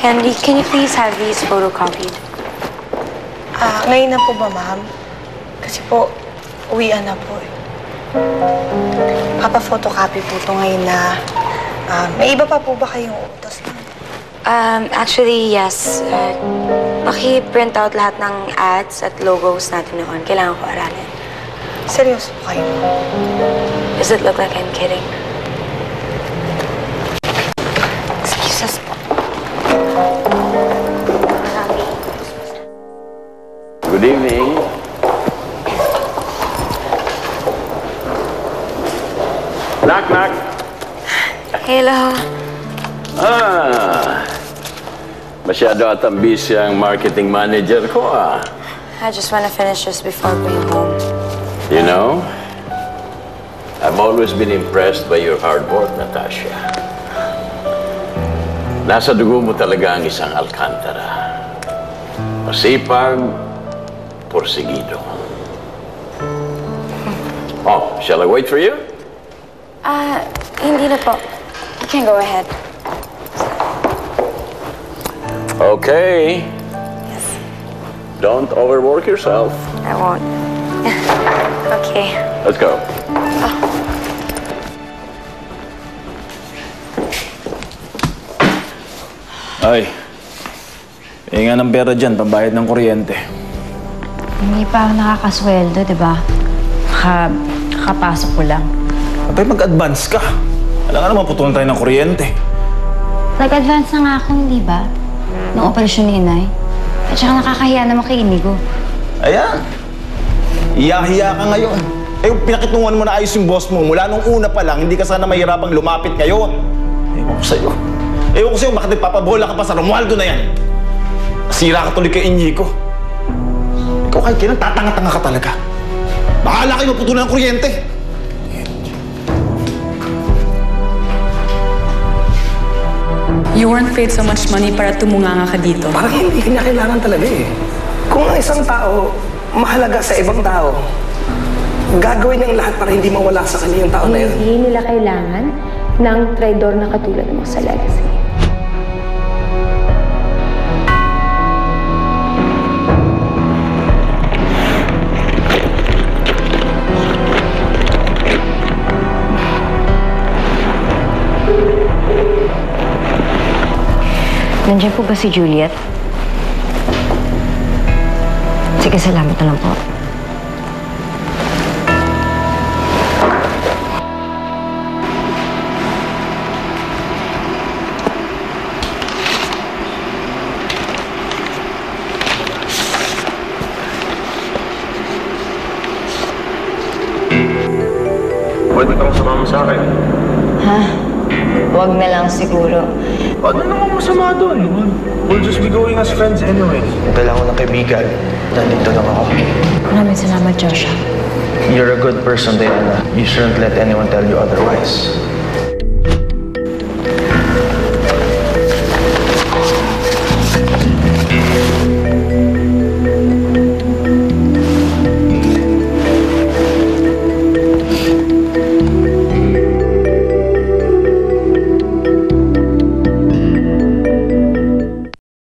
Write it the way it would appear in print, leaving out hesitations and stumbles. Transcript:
Candy, can you please have these photocopied? Ngayon na po ba, ma'am? Kasi po, uwian na po eh. Papa-photocopy po ito ngayon na. May iba pa po ba kayong utos lang? Actually, yes. Paki-print out lahat ng ads at logos natin noon. Kailangan ko aralin. Seryoso po kayo? Does it look like I'm kidding? Excuse us po. Good evening. Knock, knock. Hello. Masyado atang busy ang marketing manager ko, I just want to finish this before going home. You know, I've always been impressed by your hard work, Natasha. Nasa dugo mo talaga ang isang Alcantara. Masipag, porsigido. Oh, shall I wait for you? Hindi na po. You can go ahead. Okay. Yes. Don't overwork yourself. I won't. Okay. Let's go. Ay, nga ng pera dyan, pambayad ng kuryente. Hindi pa ako nakakasweldo, di ba? Kakapasok ko lang. Abay, mag-advance ka. Alam nga naman, putulan tayo ng kuryente. Nag-advance na nga ako, hindi ba? Nung operasyon ni Inay. At saka nakakahiya naman kay Inigo. Ayan. Iya-hiya ka ngayon. Eh, pinakitungan mo na ayos yung boss mo. Mula nung una pa lang, hindi ka sana mahirapang lumapit ngayon. Ewan ko sa'yo. Ewan ko sa'yo, bakit nagpapabola ka pa sa Romualdo na yan? Sira ka tuloy kay Inigo. Ikaw kahit kailan, tatanga-tanga ka talaga. Bahala kayo maputulan ng kuryente. You weren't paid so much money para tumunganga ka dito. Parang hindi kanya kailangan talaga eh. Kung ang isang tao mahalaga sa ibang tao, gagawin niyang lahat para hindi mawala sa kanya yung tao na yun. Hindi nila kailangan ng traidor na katulad mo sa legacy. Nandiyan po ba si Juliet? Sige, salamat na lang po. Pwede kang sumama sa akin. Ha? Huwag na lang siguro. Ano namang masama doon? We'll just be going as friends anyway. Dala ko ng kaibigan. Nandito lang ako. Maraming salamat, Joshua. You're a good person, Diana. You shouldn't let anyone tell you otherwise.